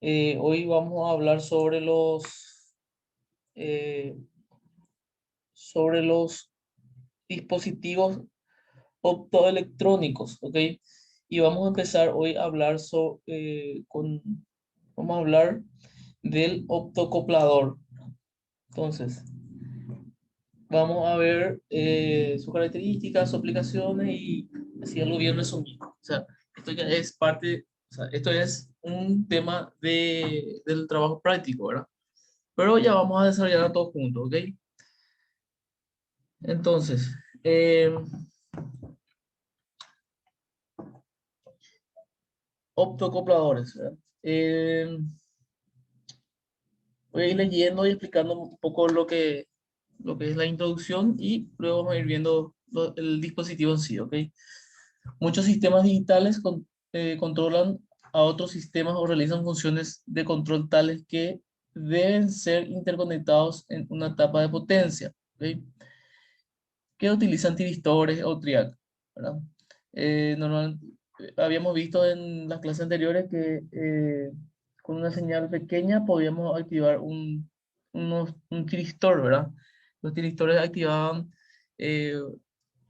Hoy vamos a hablar eh, sobre los dispositivos optoelectrónicos, ¿ok? Y vamos a empezar hoy a hablar vamos a hablar del optocoplador. Entonces, vamos a ver sus características, sus aplicaciones y así algo bien resumido. O sea, esto ya es parte, o sea, esto es un tema del trabajo práctico, ¿verdad? Pero ya vamos a desarrollar todo juntos, ¿ok? Entonces, eh, optocopladores, ¿verdad? Voy a ir leyendo y explicando un poco lo que es la introducción y luego vamos a ir viendo el dispositivo en sí, ¿ok? Muchos sistemas digitales controlan a otros sistemas o realizan funciones de control tales que deben ser interconectados en una etapa de potencia, ¿ok? Que utilizan tiristores o triac, ¿verdad? Normal, habíamos visto en las clases anteriores que con una señal pequeña podíamos activar un tiristor, ¿verdad? Los tiristores activaban eh,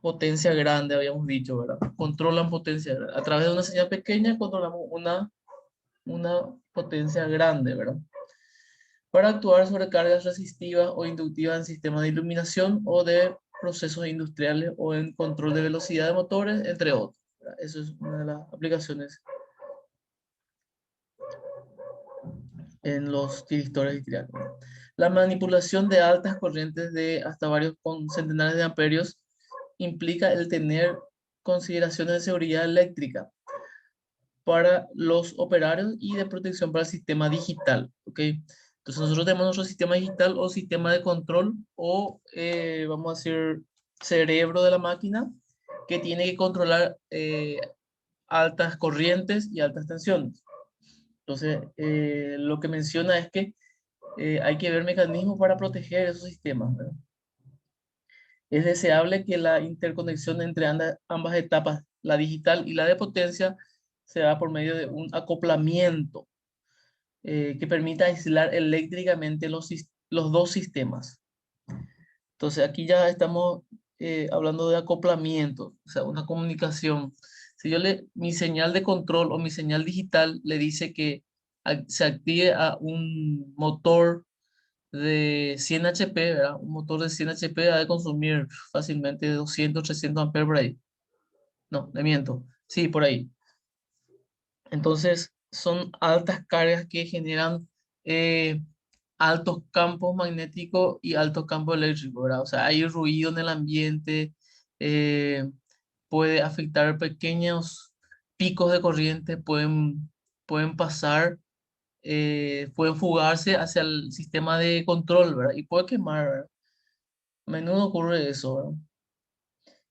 potencia grande, habíamos dicho, ¿verdad? Controlan potencia grande. A través de una señal pequeña controlamos una potencia grande, ¿verdad? Para actuar sobre cargas resistivas o inductivas en sistemas de iluminación o de procesos industriales o en control de velocidad de motores, entre otros, ¿verdad? Eso es una de las aplicaciones en los tiristores y triángulos. La manipulación de altas corrientes de hasta varios con centenares de amperios implica el tener consideraciones de seguridad eléctrica para los operarios y de protección para el sistema digital, ¿ok? Entonces nosotros tenemos nuestro sistema digital o sistema de control o vamos a decir cerebro de la máquina que tiene que controlar altas corrientes y altas tensiones. Entonces lo que menciona es que hay que ver mecanismos para proteger esos sistemas, ¿verdad? Es deseable que la interconexión entre ambas etapas, la digital y la de potencia, se haga por medio de un acoplamiento que permita aislar eléctricamente los dos sistemas. Entonces aquí ya estamos hablando de acoplamiento, o sea, una comunicación. Si mi señal de control o mi señal digital le dice que se active a un motor de 100 HP, ¿verdad? Un motor de 100 HP ha de consumir fácilmente 200, 300 amperes por ahí. No, le miento. Sí, por ahí. Entonces, son altas cargas que generan eh, altos campos magnéticos y altos campos eléctricos, ¿verdad? O sea, hay ruido en el ambiente, eh, puede afectar pequeños picos de corriente, pueden pasar, pueden fugarse hacia el sistema de control, ¿verdad? Y puede quemar, ¿verdad? A menudo ocurre eso, ¿verdad?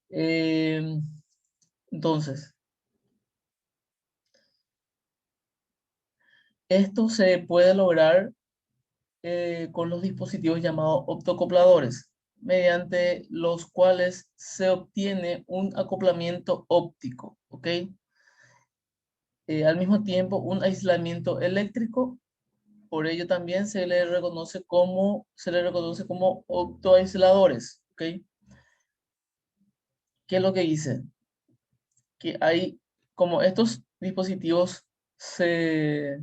Eh, entonces, esto se puede lograr con los dispositivos llamados optocopladores, mediante los cuales se obtiene un acoplamiento óptico, ¿ok? Al mismo tiempo, un aislamiento eléctrico, por ello también se le reconoce como optoaisladores, ¿ok? ¿Qué es lo que dice? Que hay, como estos dispositivos se,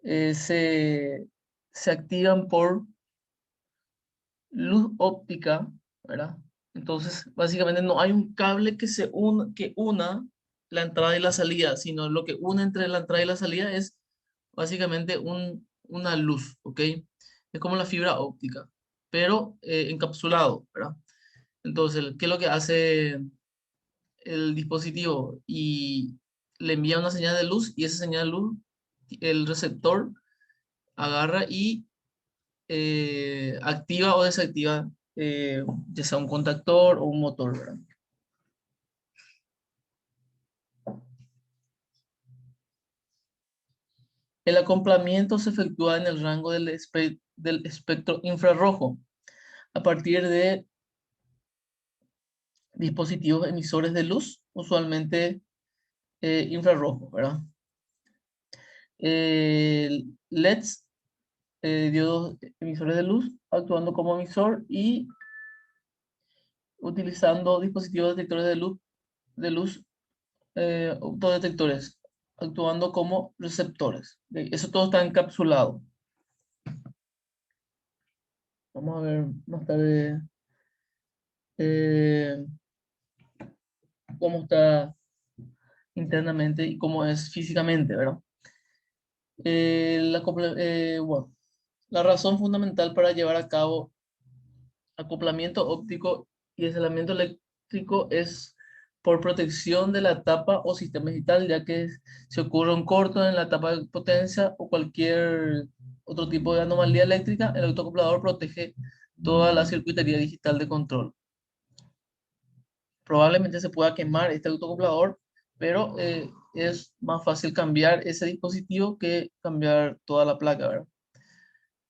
eh, se, se activan por luz óptica, ¿verdad? Entonces, básicamente no hay un cable que una la entrada y la salida, sino lo que une entre la entrada y la salida es básicamente una luz, ¿ok? Es como la fibra óptica, pero encapsulado, ¿verdad? Entonces, ¿qué es lo que hace el dispositivo? Y le envía una señal de luz y esa señal de luz, el receptor agarra y activa o desactiva ya sea un contactor o un motor, ¿verdad? El acoplamiento se efectúa en el rango del espectro infrarrojo a partir de dispositivos emisores de luz, usualmente infrarrojo, ¿verdad? LEDs, diodos emisores de luz, actuando como emisor y utilizando dispositivos detectores de luz autodetectores, actuando como receptores. ¿Ok? Eso todo está encapsulado. Vamos a ver más tarde eh, cómo está internamente y cómo es físicamente, ¿verdad? Bueno, la razón fundamental para llevar a cabo acoplamiento óptico y aislamiento eléctrico es por protección de la tapa o sistema digital, ya que si ocurre un corto en la tapa de potencia o cualquier otro tipo de anomalía eléctrica, el autoacoplador protege toda la circuitería digital de control. Probablemente se pueda quemar este autoacoplador, pero es más fácil cambiar ese dispositivo que cambiar toda la placa, ¿verdad?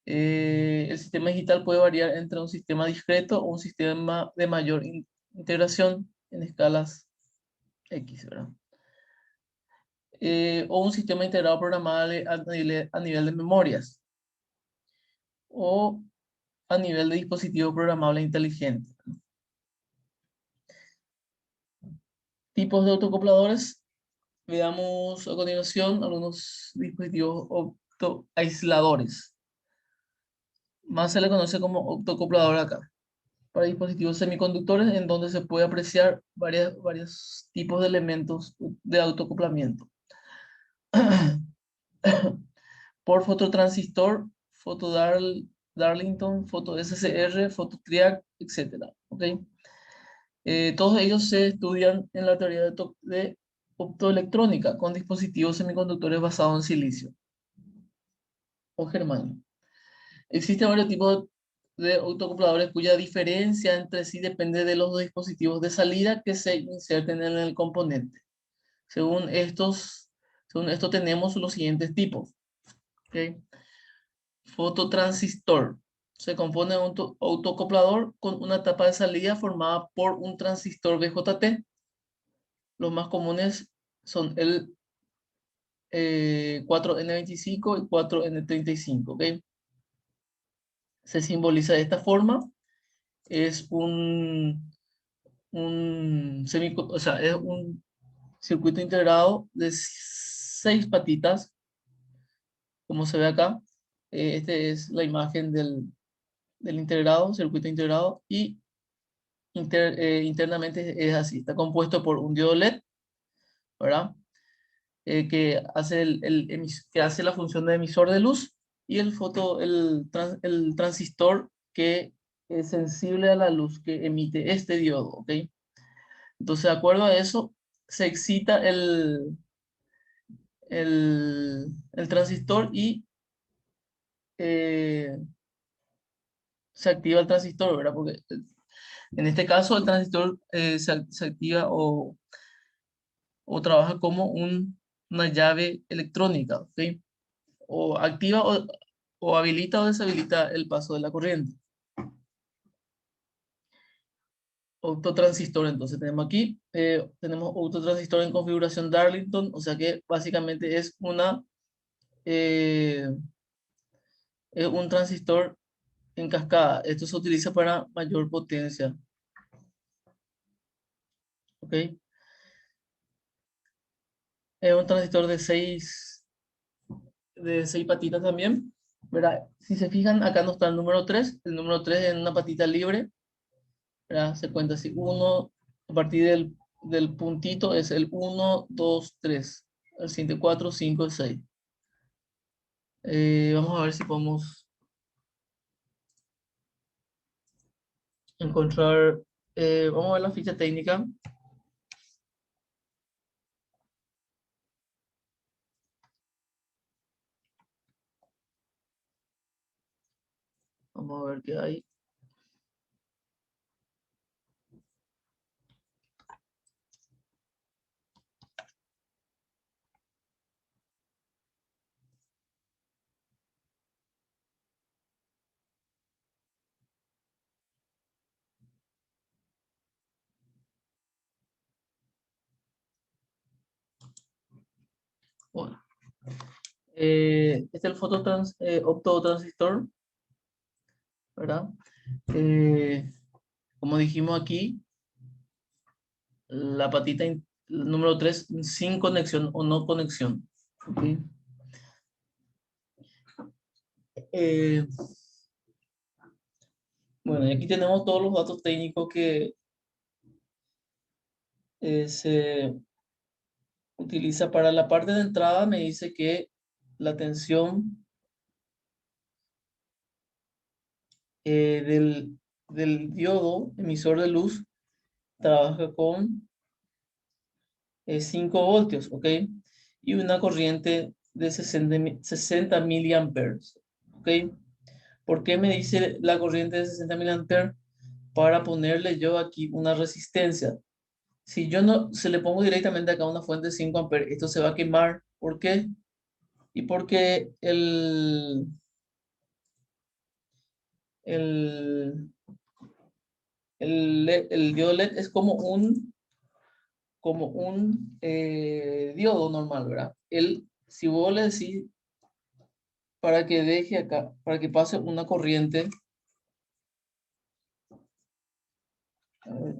El sistema digital puede variar entre un sistema discreto o un sistema de mayor integración en escalas X, ¿verdad? O un sistema integrado programable a nivel de memorias o a nivel de dispositivo programable inteligente. Tipos de autoacopladores. Veamos a continuación algunos dispositivos optoaisladores. Más se le conoce como optoacoplador acá. Para dispositivos semiconductores en donde se puede apreciar varios tipos de elementos de autoacoplamiento. Por fototransistor, Darlington, foto SCR, foto Triac, etc. ¿Okay? Todos ellos se estudian en la teoría de optoelectrónica con dispositivos semiconductores basados en silicio o germanio. Existen varios tipos de autoacopladores cuya diferencia entre sí depende de los dispositivos de salida que se inserten en el componente. Según esto tenemos los siguientes tipos. ¿Okay? Fototransistor. Se compone de un autoacoplador con una tapa de salida formada por un transistor BJT. Los más comunes son el 4N25 y 4N35. ¿Okay? Se simboliza de esta forma. Es o sea, es un circuito integrado de 6 patitas, como se ve acá. Esta es la imagen del integrado, circuito integrado, y internamente es así. Está compuesto por un diodo LED, ¿verdad? Que hace, que hace la función de emisor de luz y el transistor que es sensible a la luz que emite este diodo, ¿ok? Entonces, de acuerdo a eso, se excita el transistor y eh, se activa el transistor, ¿verdad? Porque en este caso el transistor se activa o trabaja como una llave electrónica, ¿ok? O activa o habilita o deshabilita el paso de la corriente. Autotransistor, entonces tenemos aquí, tenemos autotransistor en configuración Darlington, o sea que básicamente eh, es un transistor en cascada. Esto se utiliza para mayor potencia, ¿ok? Es un transistor de seis patitas también, ¿verdad? Si se fijan, acá no está el número 3 en una patita libre, ¿verdad? Se cuenta así, uno, a partir del puntito es el 1, 2, 3, el siguiente 4, 5, 6. Vamos a ver si podemos encontrar, vamos a ver la ficha técnica. Vamos a ver qué hay. Bueno, Este es el optotransistor, ¿verdad? Eh, Como dijimos aquí, la patita número 3 sin conexión o no conexión. ¿Ok? Eh, bueno, y aquí tenemos todos los datos técnicos que se utiliza para la parte de entrada. Me dice que la tensión del diodo emisor de luz trabaja con 5 voltios, ¿ok? Y una corriente de 60 miliamperes, ¿ok? ¿Por qué me dice la corriente de 60 miliamperes? Para ponerle yo aquí una resistencia. Si yo no se le pongo directamente acá una fuente de 5 amperes, esto se va a quemar. ¿Por qué? Y porque el, el diodo LED es como un diodo normal, ¿verdad? Si vos le decís para que deje acá, para que pase una corriente, a ver,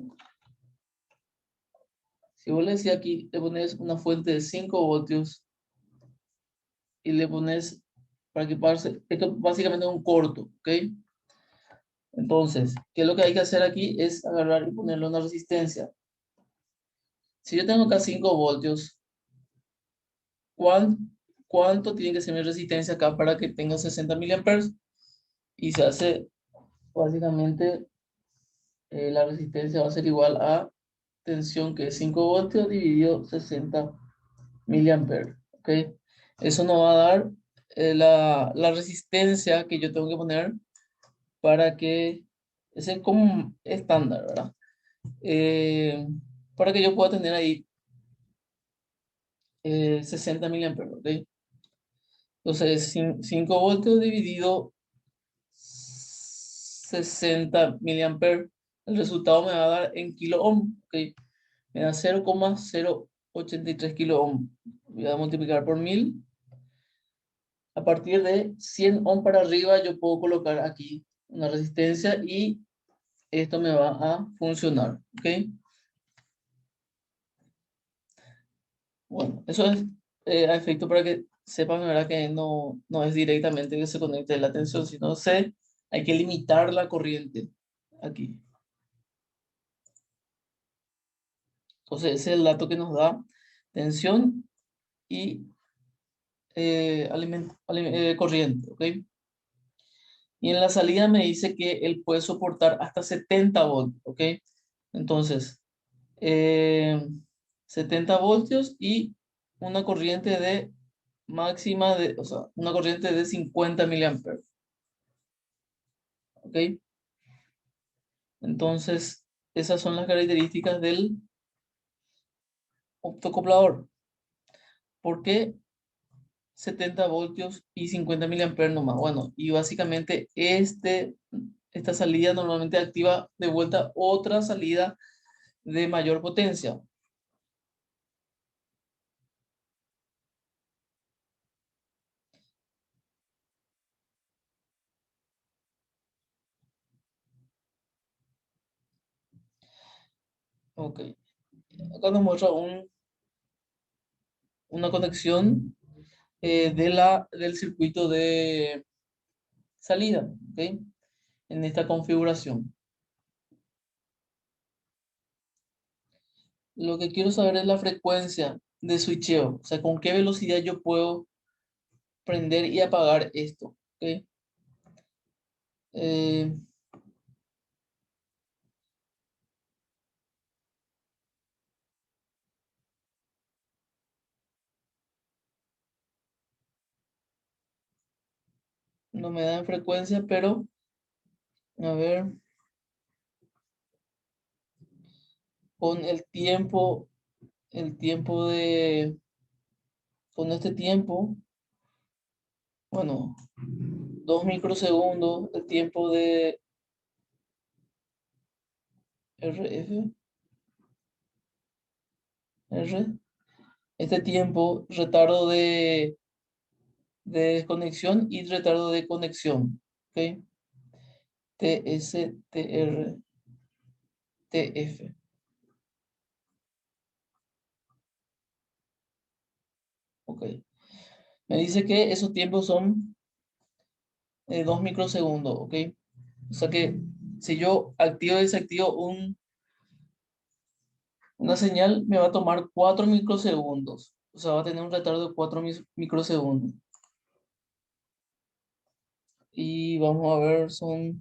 si vos le decís aquí, le pones una fuente de 5 voltios y le pones para que pase, esto básicamente es un corto, ¿ok? Entonces, ¿qué es lo que hay que hacer aquí? Es agarrar y ponerle una resistencia. Si yo tengo acá 5 voltios, ¿cuán- ¿cuánto tiene que ser mi resistencia acá para que tenga 60 miliamperes? Y se hace básicamente la resistencia va a ser igual a tensión que es 5 voltios dividido 60 miliamperes. ¿Ok? Eso nos va a dar la resistencia que yo tengo que poner para que, ese es como un estándar, ¿verdad? Eh, para que yo pueda tener ahí 60 miliamperes. ¿Ok? Entonces, 5 voltios dividido 60 miliamperes. El resultado me va a dar en kilo ohm. ¿Ok? Me da 0,083 kilo ohm. Voy a multiplicar por 1000. A partir de 100 ohm para arriba, yo puedo colocar aquí una resistencia y esto me va a funcionar. ¿Ok? Bueno, eso es a efecto para que sepan, ¿verdad? Que no es directamente que se conecte la tensión, sino hay que limitar la corriente aquí. Entonces, ese es el dato que nos da tensión y corriente. ¿Ok? Y en la salida me dice que él puede soportar hasta 70 voltios. ¿Ok? Entonces, eh, 70 voltios y una corriente de máxima o sea, una corriente de 50 miliamperes. ¿Ok? Entonces, esas son las características del optocoplador. ¿Por qué 70 voltios y 50 miliamperes nomás? Bueno, y básicamente esta salida normalmente activa de vuelta otra salida de mayor potencia. Ok. Acá nos muestra una conexión del circuito de salida, ¿ok? En esta configuración. Lo que quiero saber es la frecuencia de switcheo, o sea, con qué velocidad yo puedo prender y apagar esto, ¿ok? Eh, no me dan frecuencia, pero a ver, con el tiempo con este tiempo, bueno, 2 microsegundos, el tiempo de RF, R, este tiempo, retardo de desconexión y retardo de conexión. ¿Ok? TS, TR, TF. Ok. Me dice que esos tiempos son 2 microsegundos. ¿Ok? O sea que si yo activo y desactivo una señal, me va a tomar 4 microsegundos. O sea, va a tener un retardo de 4 microsegundos. Y vamos a ver, son...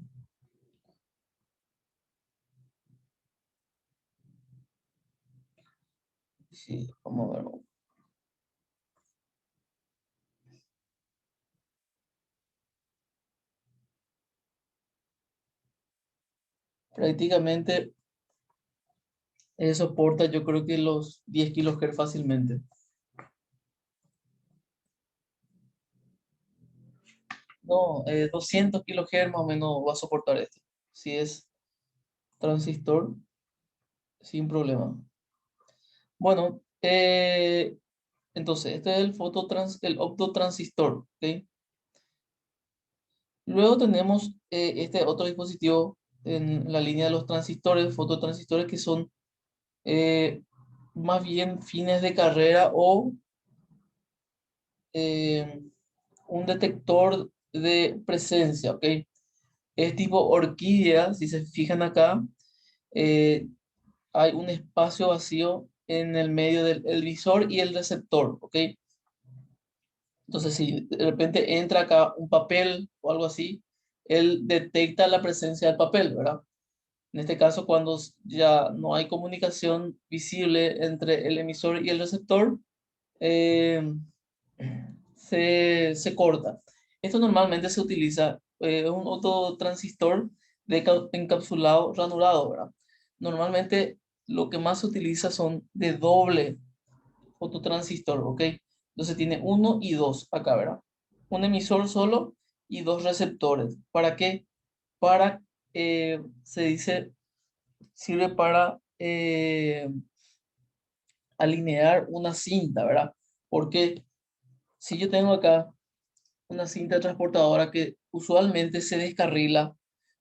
Sí, vamos a ver. Prácticamente soporta, yo creo que los 10 kilohertz fácilmente. No, 200 kilohertz más o menos va a soportar este. Si es transistor, sin problema. Bueno, entonces este es el optotransistor. ¿Ok? Luego tenemos este otro dispositivo en la línea de los transistores, fototransistores, que son eh, más bien fines de carrera o eh, un detector de presencia, ¿ok? Es tipo orquídea, si se fijan acá, eh, hay un espacio vacío en el medio del el visor y el receptor, ¿ok? Entonces, si de repente entra acá un papel o algo así, él detecta la presencia del papel, ¿verdad? En este caso, cuando ya no hay comunicación visible entre el emisor y el receptor, eh, se corta. Esto normalmente se utiliza, un autotransistor de encapsulado ranurado, ¿verdad? Normalmente lo que más se utiliza son de doble fototransistor, ¿ok? Entonces tiene uno y dos acá, ¿verdad? Un emisor solo y dos receptores. ¿Para qué? Para, se dice, sirve para alinear una cinta, ¿verdad? Porque si yo tengo acá una cinta transportadora que usualmente se descarrila,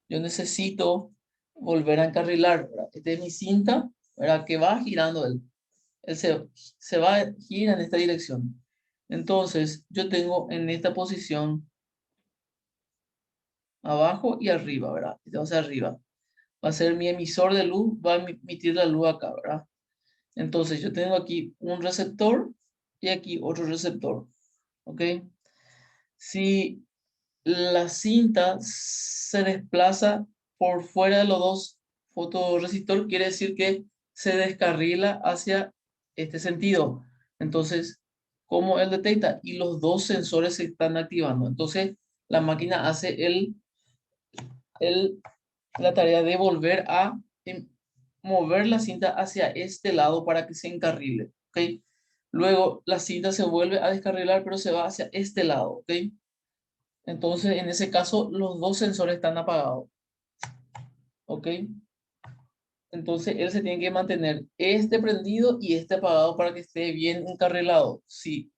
yo necesito volver a encarrilar, ¿verdad? Esta es mi cinta, ¿verdad? Que va girando él se va, gira en esta dirección. Entonces, yo tengo en esta posición abajo y arriba, ¿verdad? Entonces, arriba va a ser mi emisor de luz, va a emitir la luz acá, ¿verdad? Entonces, yo tengo aquí un receptor y aquí otro receptor, ¿ok? Si la cinta se desplaza por fuera de los dos fotorresistores, quiere decir que se descarrila hacia este sentido. Entonces, ¿cómo él detecta? Y los dos sensores se están activando. Entonces, la máquina hace el, la tarea de volver a mover la cinta hacia este lado para que se encarrile. ¿Ok? Luego, la cinta se vuelve a descarrilar, pero se va hacia este lado. ¿Ok? Entonces, en ese caso, los dos sensores están apagados. ¿Ok? Entonces, él se tiene que mantener este prendido y este apagado para que esté bien encarrilado. Si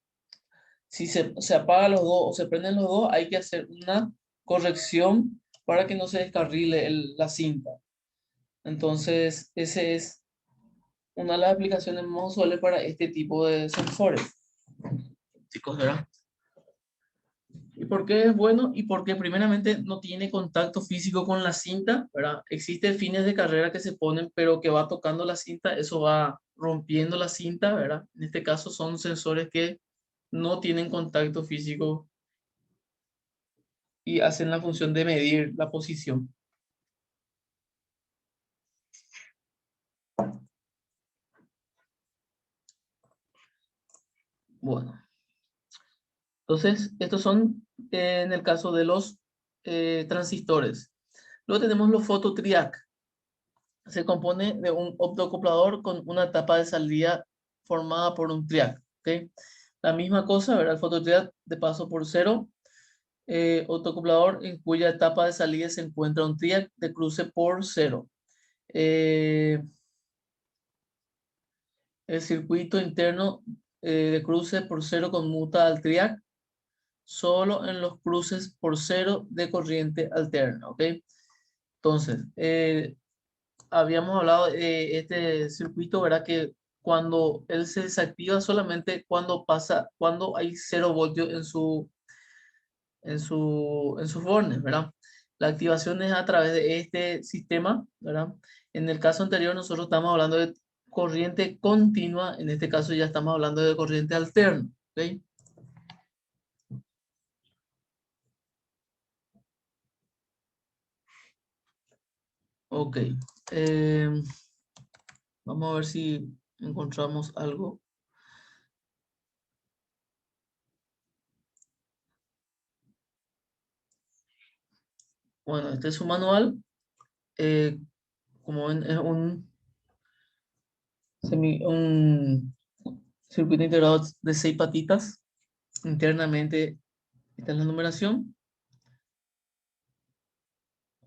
se apagan los dos o se prenden los dos, hay que hacer una corrección para que no se descarrile la cinta. Entonces, ese es una de las aplicaciones más usuales para este tipo de sensores. Chicos, ¿verdad? ¿Y por qué es bueno? Y porque primeramente no tiene contacto físico con la cinta, ¿verdad? Existen fines de carrera que se ponen, pero que va tocando la cinta, eso va rompiendo la cinta, ¿verdad? En este caso son sensores que no tienen contacto físico y hacen la función de medir la posición. Bueno, entonces estos son en el caso de los transistores. Luego tenemos los fototriac. Se compone de un optocuplador con una tapa de salida formada por un triac. ¿Ok? La misma cosa, ¿verdad? El fototriac de paso por cero. Optocuplador en cuya etapa de salida se encuentra un triac de cruce por cero. Eh, el circuito interno de cruce por cero conmuta al triac solo en los cruces por cero de corriente alterna, ¿ok? Entonces, habíamos hablado de este circuito, ¿verdad? Que cuando él se desactiva solamente cuando hay 0 voltios en sus bornes, ¿verdad? La activación es a través de este sistema, ¿verdad? En el caso anterior nosotros estamos hablando de corriente continua, en este caso ya estamos hablando de corriente alterna, ¿ok? Ok. eh, Vamos a ver si encontramos algo. Bueno, este es su manual. eh, Como ven, es un circuito integrado de 6 patitas. Internamente está la numeración.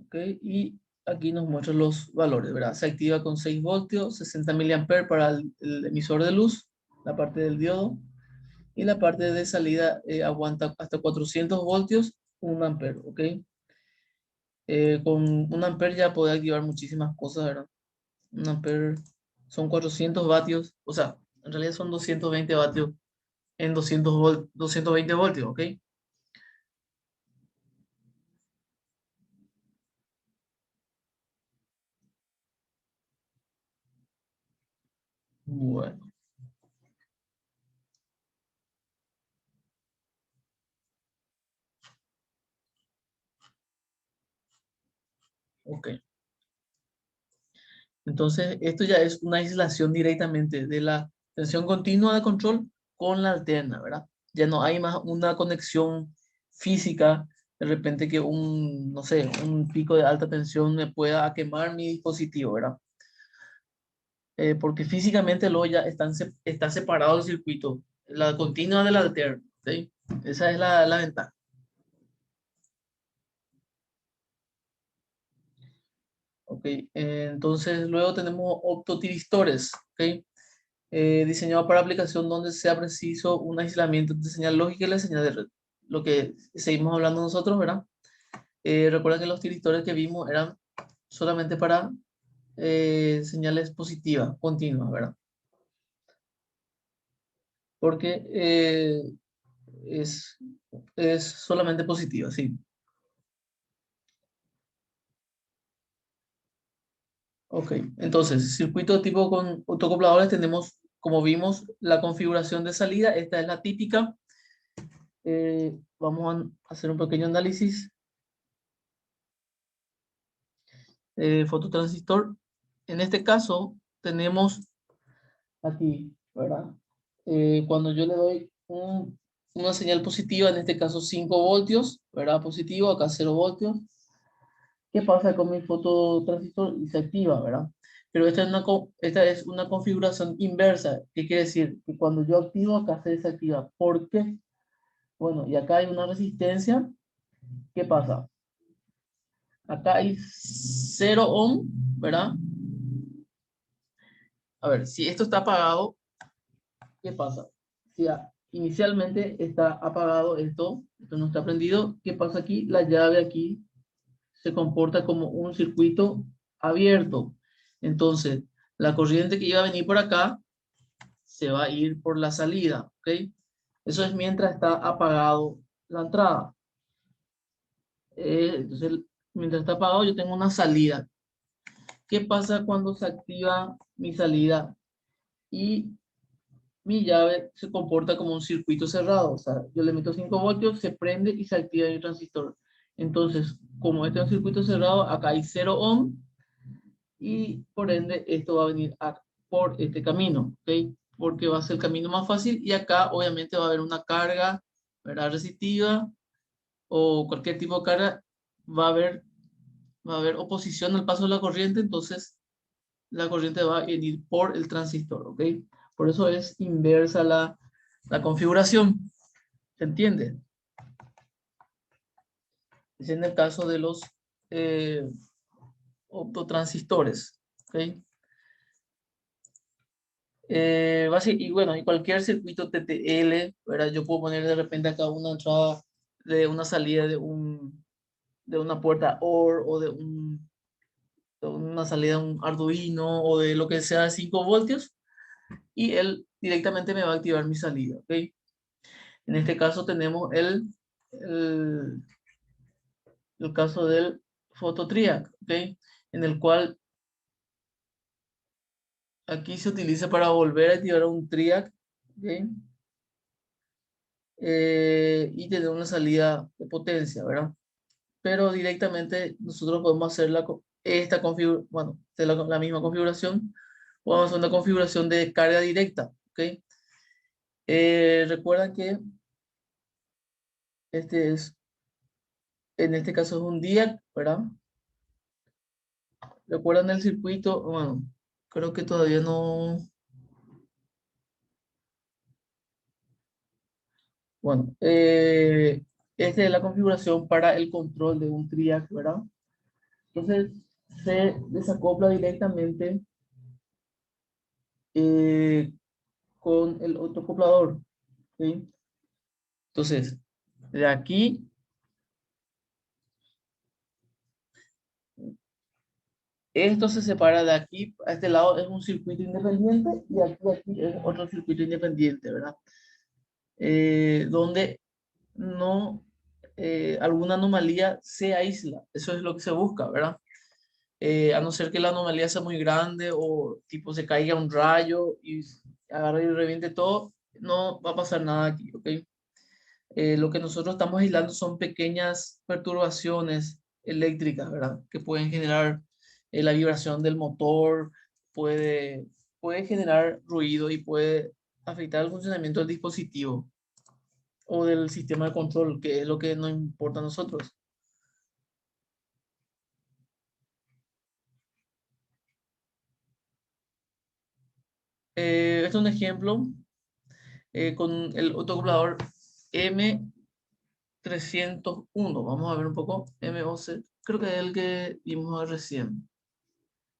¿Ok? Y aquí nos muestra los valores, ¿verdad? Se activa con 6 voltios, 60 miliamperes para el emisor de luz, la parte del diodo. Y la parte de salida aguanta hasta 400 voltios, 1 ampere, ¿ok? Con 1 ampere ya puede activar muchísimas cosas, ¿verdad? 1 ampere son 400 vatios, o sea, en realidad son 220 vatios en 220 voltios, ¿ok? Bueno, ok. Entonces, esto ya es una aislación directamente de la tensión continua de control con la alterna, ¿verdad? Ya no hay más una conexión física, de repente que no sé, un pico de alta tensión me pueda quemar mi dispositivo, ¿verdad? Porque físicamente luego ya está separado el circuito, la continua de la alterna, ¿sí? Esa es la ventaja. ¿Ok? Entonces, luego tenemos optotiristores, ¿ok? Diseñado para aplicación donde sea preciso un aislamiento de señal lógica y la señal de red. Lo que seguimos hablando nosotros, ¿verdad? Recuerda que los tiristores que vimos eran solamente para señales positivas, continuas, ¿verdad? Porque es, es solamente positiva, sí. Ok, entonces, circuito tipo con autocopladores tenemos, como vimos, la configuración de salida. Esta es la típica. Vamos a hacer un pequeño análisis. Fototransistor. En este caso, tenemos aquí, ¿verdad? Cuando yo le doy una señal positiva, en este caso 5 voltios, ¿verdad? Positivo, acá 0 voltios. ¿Qué pasa con mi fototransistor? Y se activa, ¿verdad? Pero esta es una configuración inversa. ¿Qué quiere decir? Que cuando yo activo, acá se desactiva. ¿Por qué? Bueno, y acá hay una resistencia. ¿Qué pasa? Acá hay 0 ohm, ¿verdad? A ver, si esto está apagado, ¿qué pasa? Si inicialmente está apagado esto no está prendido, ¿qué pasa aquí? La llave aquí se comporta como un circuito abierto. Entonces, la corriente que iba a venir por acá se va a ir por la salida, ¿ok? Eso es mientras está apagado la entrada. Entonces, mientras está apagado, yo tengo una salida. ¿Qué pasa cuando se activa mi salida? Y mi llave se comporta como un circuito cerrado. O sea, yo le meto 5 voltios, se prende y se activa el transistor. Entonces, como este es un circuito cerrado, acá hay 0 ohm y por ende esto va a venir por este camino, ¿ok? Porque va a ser el camino más fácil y acá obviamente va a haber una carga, ¿verdad? Resistiva o cualquier tipo de carga, va a haber, va a haber oposición al paso de la corriente, entonces la corriente va a venir por el transistor, ¿ok? Por eso es inversa la configuración, ¿se entiende? Es en el caso de los eh, optotransistores, ¿ok? Y bueno, y cualquier circuito TTL, ¿verdad? Yo puedo poner de repente acá una entrada de una salida de una puerta OR o de una salida de un Arduino o de lo que sea de 5 voltios y él directamente me va a activar mi salida, ¿ok? En este caso tenemos el, el caso del PhotoTriac, ¿ok? En el cual aquí se utiliza para volver a activar un triac, ¿ok? Y tener una salida de potencia, ¿verdad? Pero directamente nosotros podemos hacer esta configuración, bueno, la misma configuración, o vamos a hacer una configuración de carga directa, ¿ok? Recuerdan que este es, en este caso es un DIAC, ¿verdad? ¿Recuerdan el circuito? Bueno, creo que todavía no. Bueno, esta es la configuración para el control de un triac, ¿verdad? Entonces, se desacopla directamente eh, con el autocoplador, ¿sí? Entonces, de aquí, esto se separa de aquí, a este lado es un circuito independiente y aquí es otro circuito independiente, ¿verdad? Donde no, alguna anomalía se aísla, eso es lo que se busca, ¿verdad? A no ser que la anomalía sea muy grande o tipo se caiga un rayo y agarre y reviente todo, no va a pasar nada aquí, ¿ok? Lo que nosotros estamos aislando son pequeñas perturbaciones eléctricas, ¿verdad? Que pueden generar la vibración del motor, puede, puede generar ruido y puede afectar el funcionamiento del dispositivo o del sistema de control, que es lo que nos importa a nosotros. Este es un ejemplo con el autocomputador M301. Vamos a ver un poco. MOC, creo que es el que vimos recién.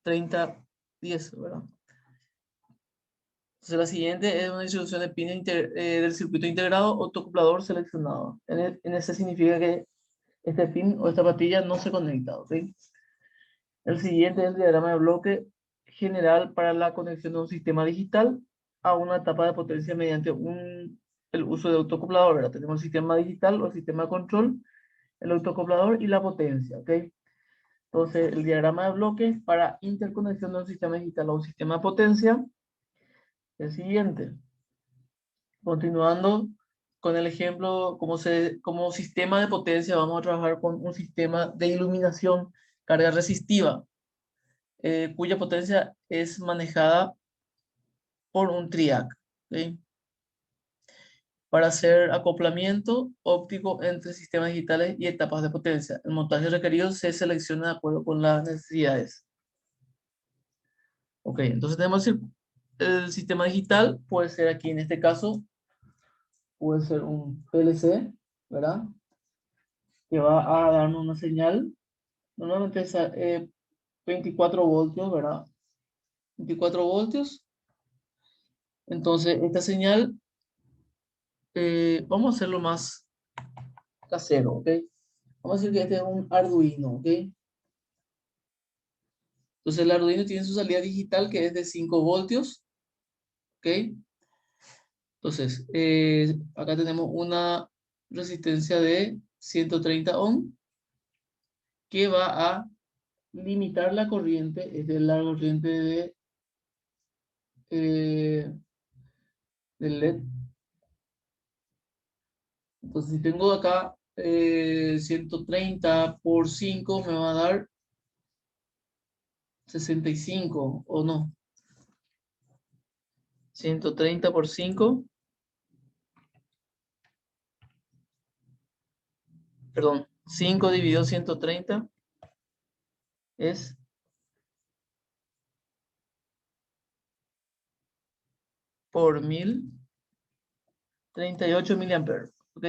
3010, ¿verdad? Entonces la siguiente es una distribución de pines del circuito integrado autocoplador seleccionado. En ese significa que este pin o esta patilla no se conecta, ¿ok? El siguiente es el diagrama de bloque general para la conexión de un sistema digital a una etapa de potencia mediante el uso de autocoplador, ¿verdad? Tenemos el sistema digital o el sistema de control, el autocoplador y la potencia, ¿ok? Entonces, el diagrama de bloques para interconexión de un sistema digital a un sistema de potencia, el siguiente. Continuando con el ejemplo, como sistema de potencia, vamos a trabajar con un sistema de iluminación, carga resistiva, cuya potencia es manejada por un triac, ¿sí? Para hacer acoplamiento óptico entre sistemas digitales y etapas de potencia. El montaje requerido se selecciona de acuerdo con las necesidades. Ok, entonces tenemos el sistema digital, puede ser aquí en este caso, puede ser un PLC, ¿verdad? Que va a darnos una señal, normalmente es 24 voltios, ¿verdad? 24 voltios. Entonces, esta señal, vamos a hacerlo más casero, ¿ok? Vamos a decir que este es un Arduino, ¿ok? Entonces, el Arduino tiene su salida digital que es de 5 voltios, ¿ok? Entonces, acá tenemos una resistencia de 130 ohm que va a limitar la corriente, es de la corriente eh, del LED. Entonces, si tengo acá 130 por 5, me va a dar 65, o no. 130 por 5, perdón, 5 dividido 130 es por 1000, 38 miliamperes, ¿ok?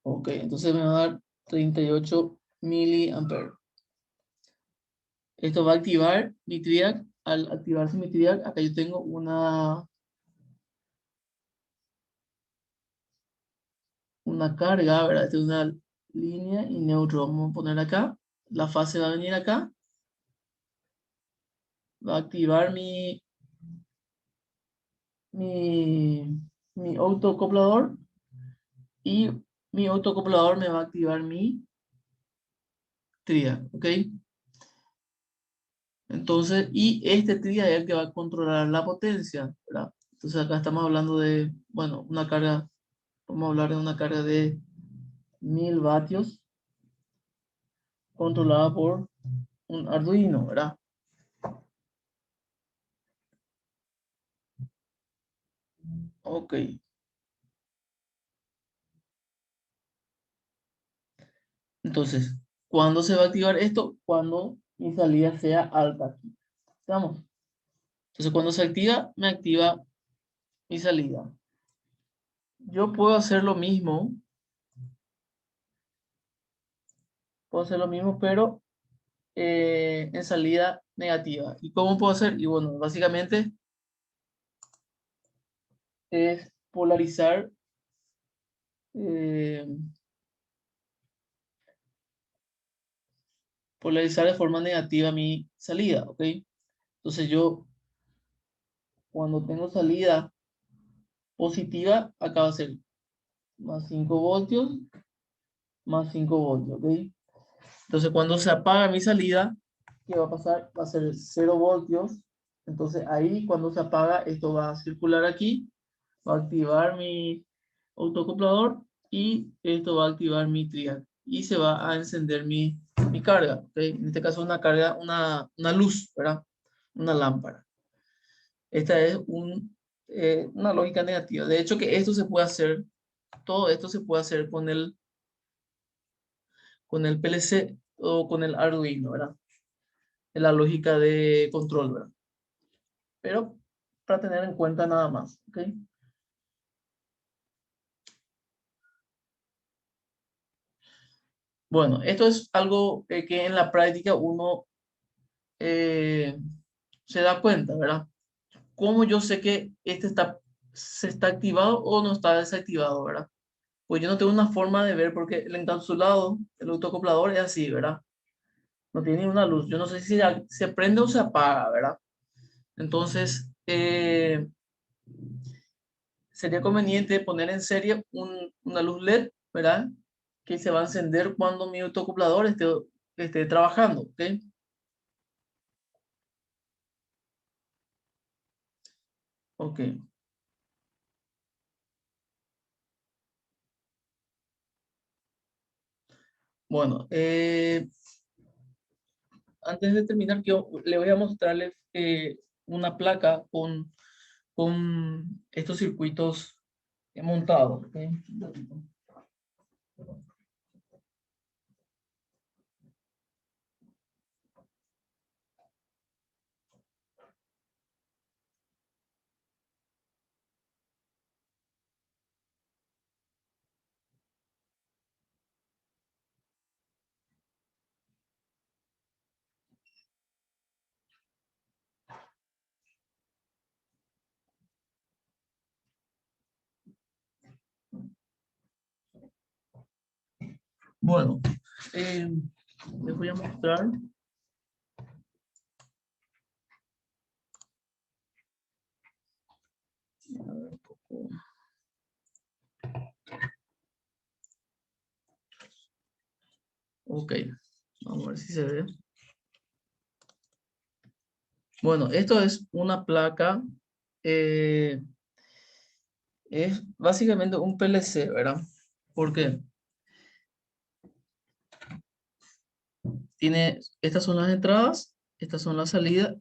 Ok, entonces me va a dar 38 miliamperes. Esto va a activar mi triac al activarse mi triac, acá yo tengo una carga, ¿verdad? Esta es una línea y neutro. Vamos a poner acá. La fase va a venir acá. Va a activar mi autoacoplador. Y mi autoacoplador me va a activar mi triac, ¿ok? Entonces, y este triac es el que va a controlar la potencia, ¿verdad? Entonces acá estamos hablando de, bueno, una carga, vamos a hablar de una carga de 1000 vatios controlada por un Arduino, ¿verdad? Ok. Entonces, ¿cuándo se va a activar esto? Cuando mi salida sea alta. ¿Estamos? Entonces, cuando se activa, me activa mi salida. Yo puedo hacer lo mismo, pero en salida negativa. ¿Y cómo puedo hacer? Y bueno, básicamente es eh, polarizar de forma negativa mi salida, ¿ok? Entonces yo, cuando tengo salida positiva, acá va a ser más 5 voltios, más 5 voltios, ¿ok? Entonces cuando se apaga mi salida, ¿qué va a pasar? Va a ser 0 voltios. Entonces ahí cuando se apaga, esto va a circular aquí, va a activar mi autoacoplador y esto va a activar mi triac y se va a encender mi carga, ¿ok? En este caso una carga, una luz, ¿verdad? Una lámpara. Esta es una lógica negativa. De hecho que esto se puede hacer, todo esto se puede hacer con el PLC o con el Arduino, ¿verdad? En la lógica de control, ¿verdad? Pero para tener en cuenta nada más, ¿ok? Bueno, esto es algo que en la práctica uno eh, se da cuenta, ¿verdad? ¿Cómo yo sé que se está activado o no está desactivado, ¿verdad? Pues yo no tengo una forma de ver porque el encapsulado, el autoacoplador es así, ¿verdad? No tiene una luz. Yo no sé si se prende o se apaga, ¿verdad? Entonces, sería conveniente poner en serie una luz LED, ¿verdad? Que se va a encender cuando mi autoacoplador esté trabajando, ¿ok? Ok. Bueno, antes de terminar, yo le voy a mostrarles una placa con estos circuitos montados, ¿ok? Bueno, eh, les voy a mostrar. A ver, un poco. Ok, vamos a ver si se ve. Bueno, esto es una placa, eh, es básicamente un PLC, ¿verdad? Porque estas son las entradas, estas son las salidas,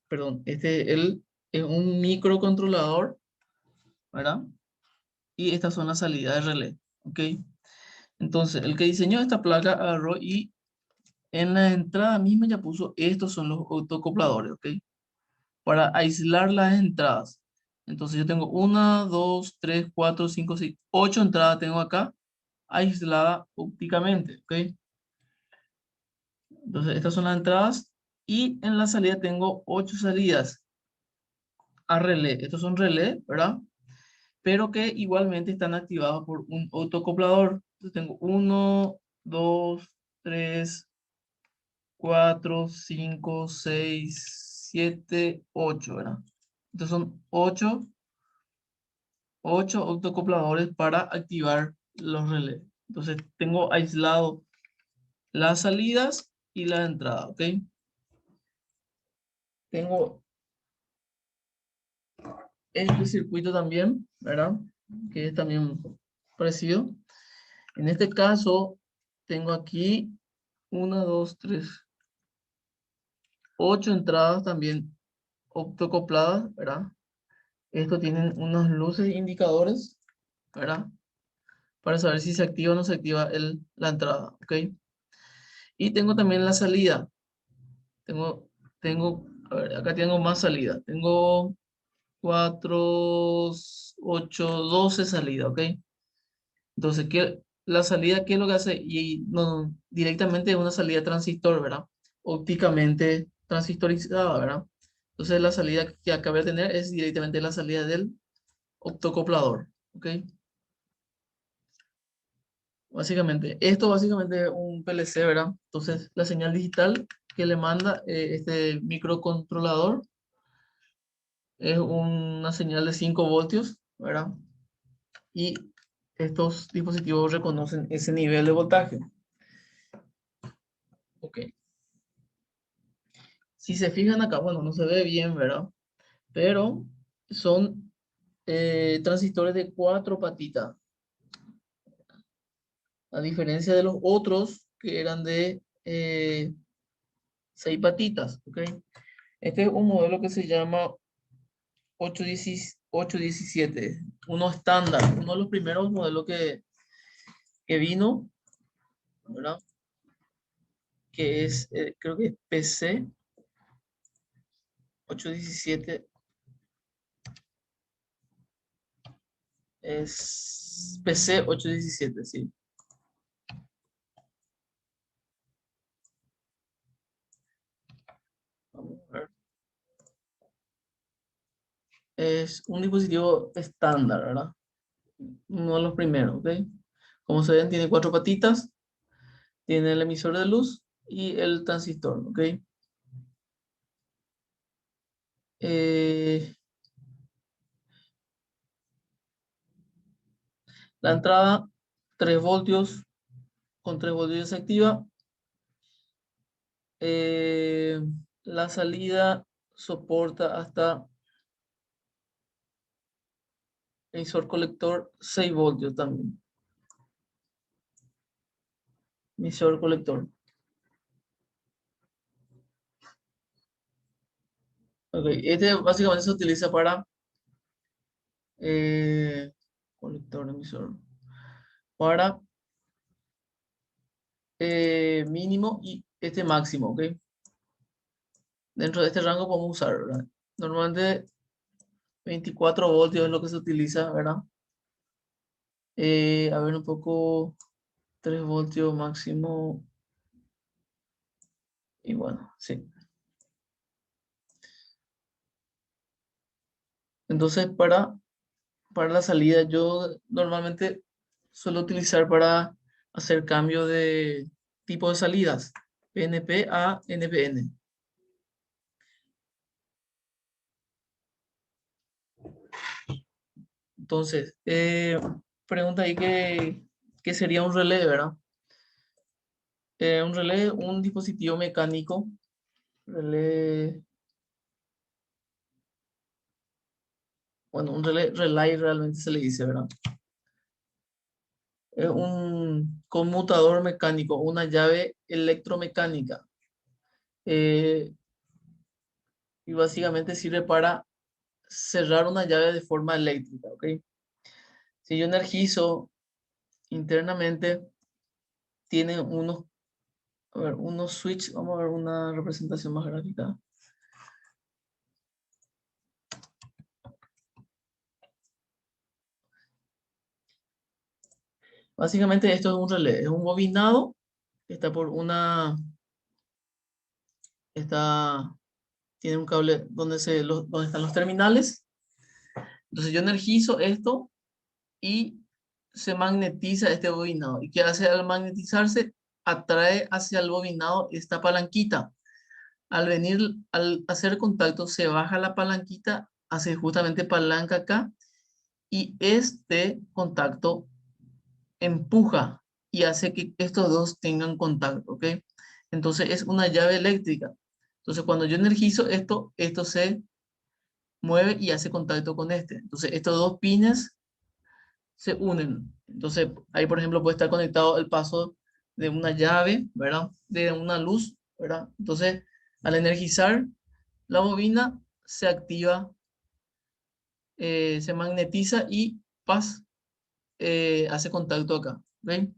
perdón, es un microcontrolador, ¿verdad? Y estas son las salidas de relé, ¿ok? Entonces, el que diseñó esta placa agarró y en la entrada misma ya puso, estos son los autoacopladores, ¿ok? Para aislar las entradas. Entonces yo tengo una, dos, tres, cuatro, cinco, seis, ocho entradas tengo acá aislada ópticamente, ¿ok? Entonces estas son las entradas Y en la salida tengo 8 salidas a relé. Estos son relé, ¿verdad? Pero que igualmente están activados por un autoacoplador. Entonces tengo 1, 2, 3, 4, 5, 6, 7, 8, ¿verdad? Entonces son 8 autoacopladores para activar los relés. Entonces tengo aislado las salidas y la entrada, ¿ok? Tengo este circuito también, ¿verdad? Que es también parecido. En este caso, tengo aquí 1, 2, 3, 8 entradas también optocopladas, ¿verdad? Estos tienen unos luces indicadores, ¿verdad? Para saber si se activa o no se activa la entrada, ¿ok? Y tengo también la salida. A ver, acá tengo más salida. Tengo 4, 8, 12 salidas, ¿ok? Entonces, la salida, ¿qué es lo que hace? Y no, directamente es una salida transistor, ¿verdad? Ópticamente transistorizada, ¿verdad? Entonces, la salida que acabé de tener es directamente la salida del optocoplador, ¿ok? Básicamente, esto básicamente es un PLC, ¿verdad? Entonces, la señal digital que le manda este microcontrolador es una señal de 5 voltios, ¿verdad? Y estos dispositivos reconocen ese nivel de voltaje. Ok. Si se fijan acá, bueno, no se ve bien, ¿verdad? Pero son transistores de 4 patitas, a diferencia de los otros que eran de 6 patitas, ¿ok? Este es un modelo que se llama 817, uno estándar, uno de los primeros modelos que vino, ¿verdad? Que es, creo que es PC 817, es PC 817, sí. Vamos a ver. Es un dispositivo estándar, ¿verdad? Uno de los primeros, ¿ok? Como se ven, tiene 4 patitas, tiene el emisor de luz y el transistor, ¿ok? Eh, la entrada, 3 voltios, con 3 voltios se activa. Eh, la salida soporta hasta emisor colector 6 voltios también. Emisor colector. Ok, este básicamente se utiliza para eh, colector, emisor, para mínimo y este máximo, ¿ok? Dentro de este rango podemos usar, ¿verdad? Normalmente 24 voltios es lo que se utiliza, ¿verdad? A ver un poco, 3 voltios máximo y bueno, sí. Entonces para la salida yo normalmente suelo utilizar para hacer cambio de tipo de salidas, PNP a NPN. Entonces, pregunta ahí qué sería un relé, ¿verdad? Un relé, un dispositivo mecánico, relé, bueno, un relay realmente se le dice, ¿verdad? Es un conmutador mecánico, una llave electromecánica. eh, y básicamente sirve para cerrar una llave de forma eléctrica, ¿ok? Si yo energizo internamente, tiene unos, a ver, unos switch, vamos a ver una representación más gráfica. Básicamente esto es un relé, es un bobinado, está por tiene un cable donde están los terminales. Entonces yo energizo esto y se magnetiza este bobinado. ¿Y qué hace al magnetizarse? Atrae hacia el bobinado esta palanquita. Al hacer contacto, se baja la palanquita, hace justamente palanca acá, y este contacto empuja y hace que estos dos tengan contacto, ¿ok? Entonces es una llave eléctrica. Entonces cuando yo energizo esto se mueve y hace contacto con este. Entonces estos dos pines se unen. Entonces ahí, por ejemplo, puede estar conectado el paso de una llave, ¿verdad? De una luz, ¿verdad? Entonces, al energizar, la bobina se activa, se magnetiza y paz, hace contacto acá, ¿ven?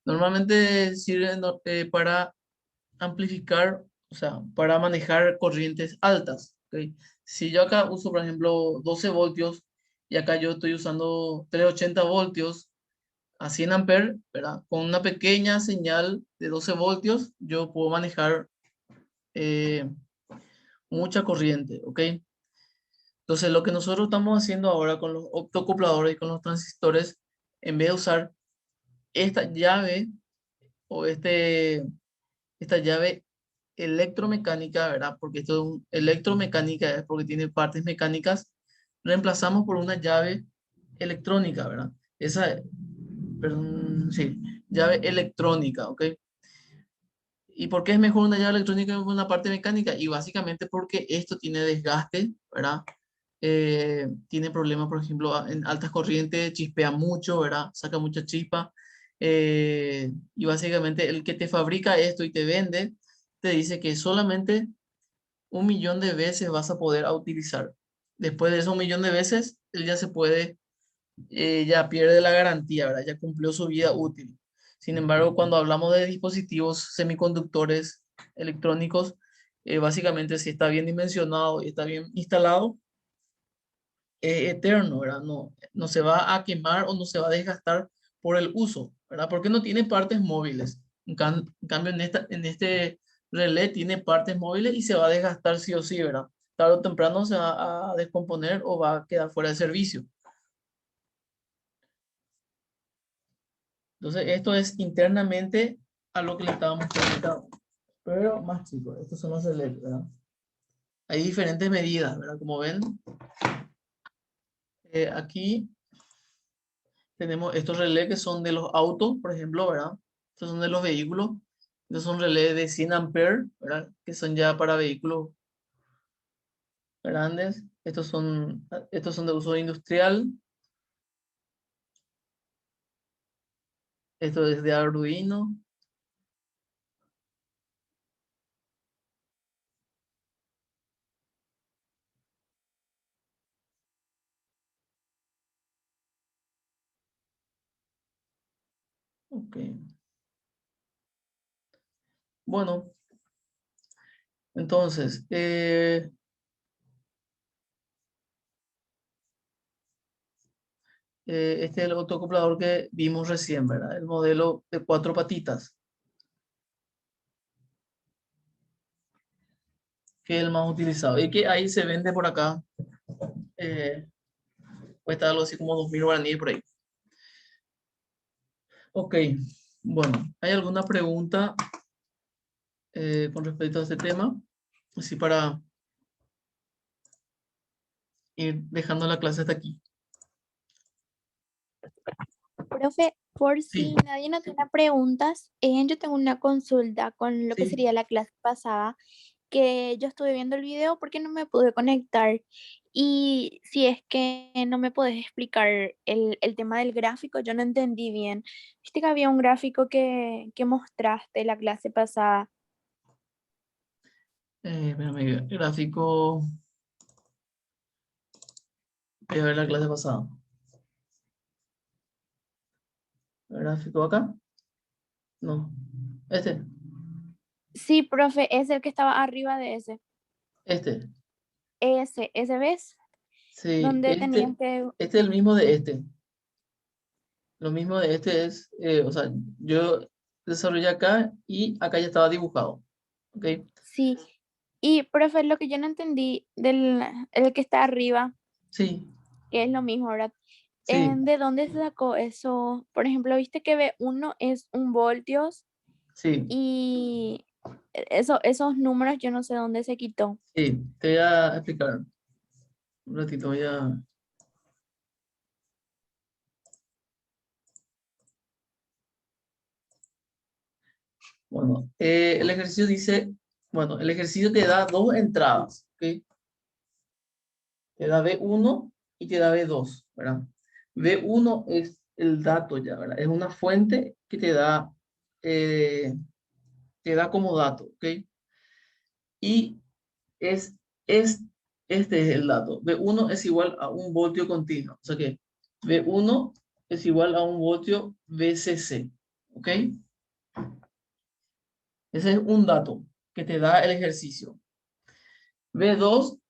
Normalmente sirve para amplificar, o sea, para manejar corrientes altas, ¿ok? Si yo acá uso, por ejemplo, 12 voltios y acá yo estoy usando 380 voltios a 100 amperes, ¿verdad? Con una pequeña señal de 12 voltios, yo puedo manejar eh, mucha corriente, ¿ok? Entonces, lo que nosotros estamos haciendo ahora con los optocupladores y con los transistores, en vez de usar esta llave o esta llave electromecánica, ¿verdad? Porque esto es electromecánica, es porque tiene partes mecánicas, reemplazamos por una llave electrónica, ¿verdad? Esa, perdón, sí, llave electrónica, ¿ok? ¿Y por qué es mejor una llave electrónica que una parte mecánica? Y básicamente porque esto tiene desgaste, ¿verdad? Tiene problemas, por ejemplo, en altas corrientes, chispea mucho, ¿verdad? Saca mucha chispa. Y básicamente el que te fabrica esto y te vende, te dice que solamente 1 millón de veces vas a poder utilizar. Después de esos 1 millón de veces, él ya se puede, ya pierde la garantía, ¿verdad? Ya cumplió su vida útil. Sin embargo, cuando hablamos de dispositivos semiconductores electrónicos, básicamente si está bien dimensionado y está bien instalado, es eterno, ¿verdad? No se va a quemar o no se va a desgastar por el uso, ¿verdad? Porque no tiene partes móviles. En cambio, en este relé tiene partes móviles y se va a desgastar sí o sí, ¿verdad? Tarde o temprano se va a descomponer o va a quedar fuera de servicio. Entonces, esto es internamente a lo que le estábamos comentando. Pero más chicos, estos son los relés, ¿verdad? Hay diferentes medidas, ¿verdad? Como ven, aquí tenemos estos relés que son de los autos, por ejemplo, ¿verdad? Estos son de los vehículos. Estos son relés de 100 amperes, ¿verdad? Que son ya para vehículos grandes. Estos son de uso industrial. Esto es de Arduino. Ok. Bueno, entonces, este es el autoacoplador que vimos recién, ¿verdad? El modelo de 4 patitas, que es el más utilizado. Y que ahí se vende por acá. eh, Cuesta algo así como 2000 guaraníes por ahí. Ok, bueno, ¿hay alguna pregunta con respecto a este tema? Así para ir dejando la clase hasta aquí. Profe, por Sí, si nadie no tiene preguntas, yo tengo una consulta con lo que sí. sería la clase pasada, que yo estuve viendo el video porque no me pude conectar. Y si es que no me podés explicar el tema del gráfico, yo no entendí bien. Viste que había un gráfico que mostraste la clase pasada. Espérame, gráfico. Voy a ver la clase pasada. ¿Gráfico acá? No. Este. Sí, profe, es el que estaba arriba de ese. Este. Ese ves, Sí, donde tenían que... este es el mismo de este. Lo mismo de este es, o sea, yo desarrollé acá y acá ya estaba dibujado. ¿Ok? Sí. Y, profe, lo que yo no entendí del el que está arriba, Sí, que es lo mismo, ¿verdad? sí, ¿De dónde se sacó eso? Por ejemplo, viste que V1 es un voltios sí, y esos números yo no sé dónde se quitó. sí. Te voy a explicar un ratito. Voy a... Bueno, el ejercicio dice, bueno, el ejercicio te da dos entradas, ¿ok? Te da B1 y te da B2, ¿verdad? B1 es el dato ya, ¿verdad? Es una fuente que eh, te da como dato, ¿ok? Y es, es, este es el dato. B1 es igual a un voltio continuo. O sea que B1 es igual a un voltio VCC, ¿ok? Ese es un dato que te da el ejercicio. B2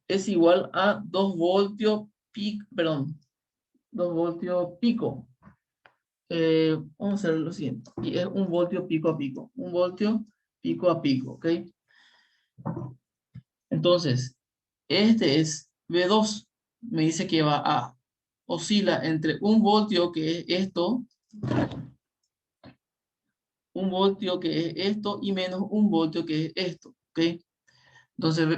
es igual a 2 voltios pico, perdón, 2 voltios pico. Vamos a hacer lo siguiente. Y es un voltio pico a pico. Un voltio pico a pico, ¿ok? Entonces, este es V2. Me dice que oscila entre un voltio que es esto, un voltio que es esto y menos un voltio que es esto, ¿ok? Entonces,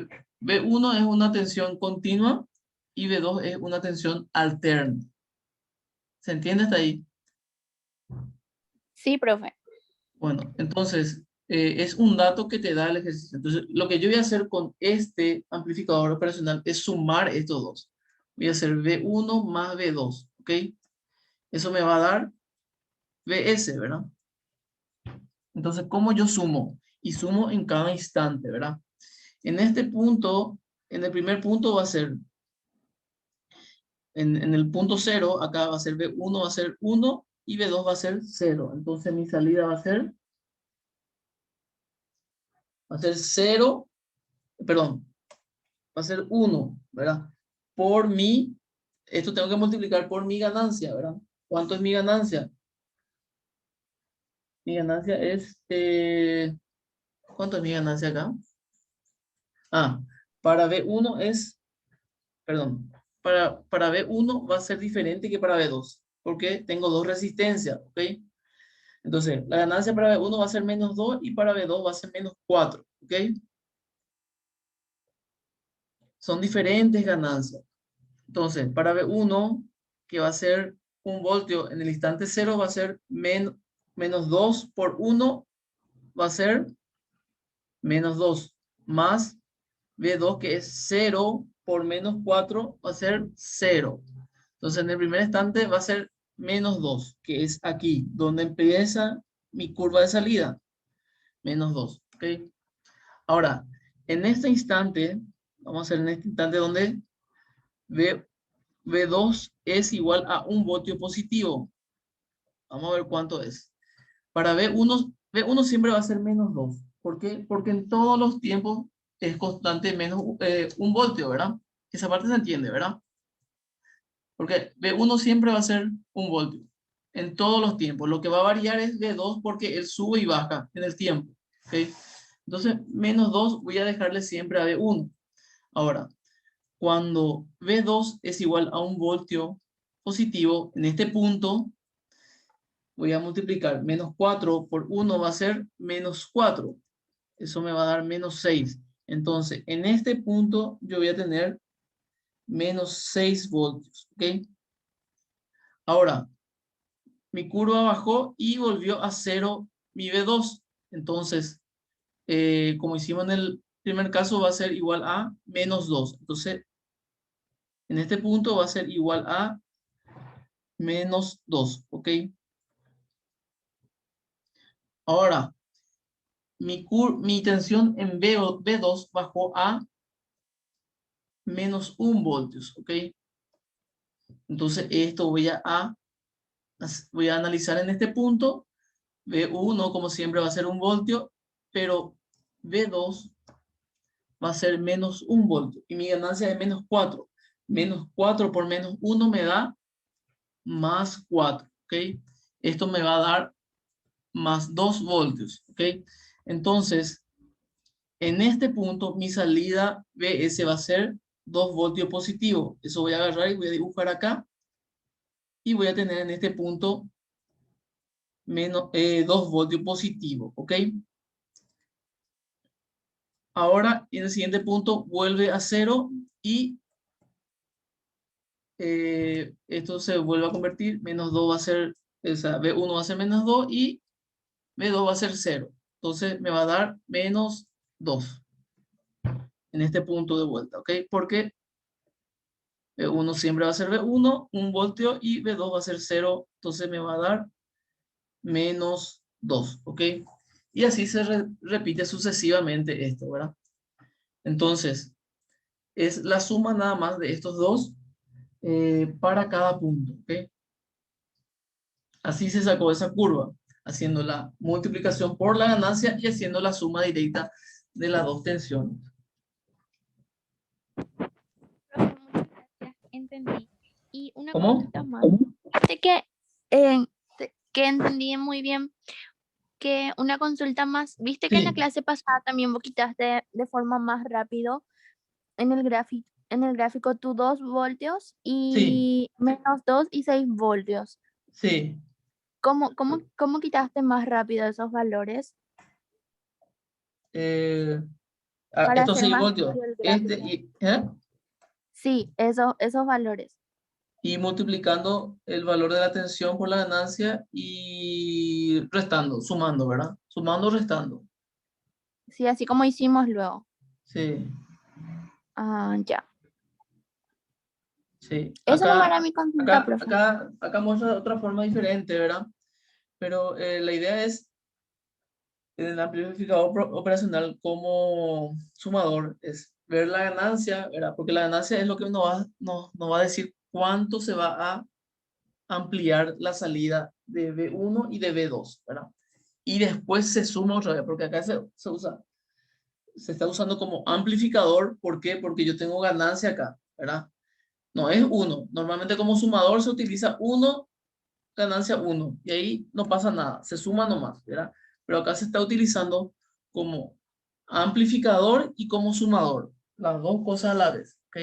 V1 es una tensión continua y V2 es una tensión alterna. ¿Se entiende hasta ahí? Sí, profe. Bueno, entonces es un dato que te da el ejercicio. Entonces, lo que yo voy a hacer con este amplificador operacional es sumar estos dos. Voy a hacer V1 más V2, ¿ok? Eso me va a dar VS, ¿verdad? Entonces, ¿cómo yo sumo? Y sumo en cada instante, ¿verdad? En este punto, en el primer punto va a ser, en el punto 0, acá va a ser V1 va a ser 1 y V2 va a ser 0. Entonces, mi salida va a ser 0, perdón, va a ser 1, ¿verdad? Por mi, esto tengo que multiplicar por mi ganancia, ¿verdad? ¿Cuánto es mi ganancia? Mi ganancia es, ¿cuánto es mi ganancia acá? Ah, para B1 es, perdón, para B1 va a ser diferente que para B2, porque tengo dos resistencias, ¿ok? Entonces, la ganancia para B1 va a ser menos 2 y para B2 va a ser menos 4, ¿ok? Son diferentes ganancias. Entonces, para B1, que va a ser un voltio en el instante 0, va a ser menos 2 por 1, va a ser menos 2, más B2, que es 0 por menos 4, va a ser 0. Entonces, en el primer instante va a ser menos 2, que es aquí, donde empieza mi curva de salida, menos 2. ¿Ok? Ahora, en este instante, vamos a hacer en este instante donde B, V2 es igual a un voltio positivo. Vamos a ver cuánto es. Para B1 siempre va a ser menos 2. ¿Por qué? Porque en todos los tiempos es constante menos un voltio, ¿verdad? Esa parte se entiende, ¿verdad? Porque B1 siempre va a ser un voltio en todos los tiempos. Lo que va a variar es B2 porque él sube y baja en el tiempo. ¿Ok? Entonces, menos 2 voy a dejarle siempre a B1. Ahora, cuando V2 es igual a un voltio positivo, en este punto voy a multiplicar menos 4 por 1 va a ser menos 4. Eso me va a dar menos 6. Entonces, en este punto yo voy a tener menos 6 voltios. ¿Ok? Ahora, mi curva bajó y volvió a cero mi V2. Entonces, como hicimos en el primer caso, va a ser igual a menos 2. Entonces, en este punto va a ser igual a menos 2. ¿Ok? Ahora, mi tensión en V2 bajó a menos 1 voltios. ¿Ok? Entonces, esto voy a analizar en este punto. V1, como siempre, va a ser un voltio, pero V2 va a ser menos 1 voltio. Y mi ganancia es menos 4. Menos 4 por menos 1 me da más 4. ¿Ok? Esto me va a dar más 2 voltios. ¿Ok? Entonces, En este punto, mi salida BS va a ser 2 voltios positivo. Eso voy a agarrar y voy a dibujar acá. Y voy a tener en este punto menos 2 voltios positivo, ¿ok? Ahora, en el siguiente punto, vuelve a 0 y esto se vuelve a convertir. Menos 2 va a ser, o sea, B1 va a ser menos 2 y B2 va a ser 0. Entonces, me va a dar menos 2 en este punto de vuelta, ¿ok? Porque B1 siempre va a ser B1, 1 voltio, y B2 va a ser 0, entonces me va a dar menos 2, ¿ok? Y así se repite sucesivamente esto, ¿verdad? Entonces, es la suma nada más de estos dos para cada punto, ¿ok? Así se sacó esa curva, haciendo la multiplicación por la ganancia y haciendo la suma directa de las dos tensiones. Profe, muchas gracias, entendí. Y una ¿Cómo? consulta más. Sé que entendí muy bien, que una consulta más, viste que en la Sí, clase pasada también vos quitaste de forma más rápido en el gráfico tu 2 voltios sí, y menos 2 y 6 voltios. sí. ¿Cómo quitaste más rápido esos valores Eh, para estos hacer 6 más voltios. rápido el Este gráfico? ¿eh? Sí, esos valores. Y multiplicando el valor de la tensión por la ganancia y restando, sumando, ¿verdad? Sumando, restando. Sí, así como hicimos luego. Sí, Ah, ya. sí. Esa no era mi consulta, profe. Acá muestra otra forma diferente, ¿verdad? Pero la idea es en el amplificador operacional como sumador, es ver la ganancia, ¿verdad? Porque la ganancia es lo que nos va a decir cuánto se va a ampliar la salida de B1 y de B2, ¿verdad? Y después se suma otra vez, porque acá se está usando como amplificador. ¿Por qué? Porque yo tengo ganancia acá, ¿verdad? No es uno. Normalmente como sumador se utiliza uno, ganancia uno, y ahí no pasa nada, se suma nomás, ¿verdad? Pero acá se está utilizando como amplificador y como sumador, las dos cosas a la vez, ¿ok?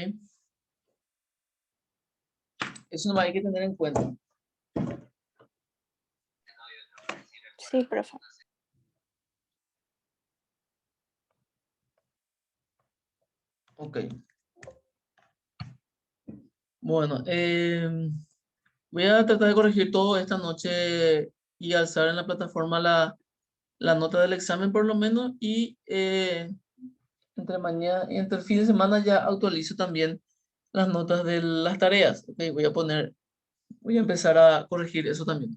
Eso no hay que tener en cuenta. Sí, profe. Ok. Bueno, voy a tratar de corregir todo esta noche y alzar en la plataforma la nota del examen por lo menos y entre mañana y entre el fin de semana ya actualizo también las notas de las tareas. Ok, voy a empezar a corregir eso también.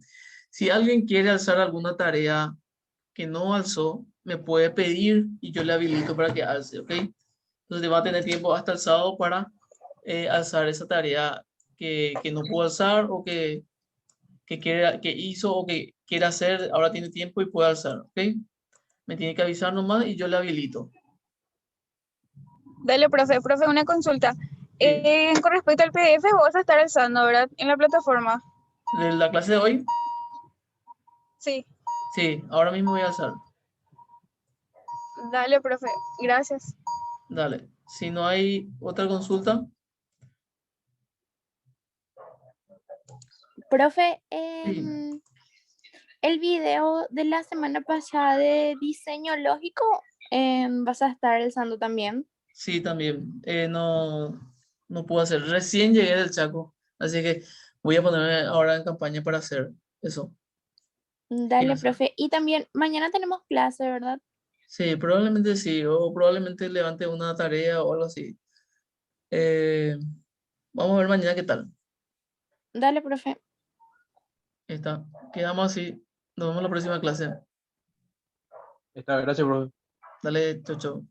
Si alguien quiere alzar alguna tarea que no alzó, me puede pedir y yo le habilito para que alce, ¿ok? Entonces va a tener tiempo hasta el sábado para alzar esa tarea que no pudo alzar o que hizo o que quiere hacer, ahora tiene tiempo y puede alzar, ¿ok? Me tiene que avisar nomás y yo le habilito. Dale, profe, una consulta. Sí. Con respecto al PDF, vos vas a estar alzando, ¿verdad? En la plataforma. ¿De la clase de hoy? Sí, Sí, ahora mismo voy a alzar. dale, profe. Gracias. Dale. Si no hay otra consulta, Profe, sí, el video de la semana pasada de diseño lógico, ¿vas a estar usando también? sí, también. No puedo hacer. Recién llegué del Chaco, así que voy a ponerme ahora en campaña para hacer eso. Quiero Dale, hacer. profe. Y también mañana tenemos clase, ¿verdad? Sí, probablemente sí, o probablemente levante una tarea o algo así. Eh, Vamos a ver mañana qué tal. Dale, profe. Está. Quedamos así. Nos vemos en la próxima clase. Está, gracias, profe. Dale, chau, chau.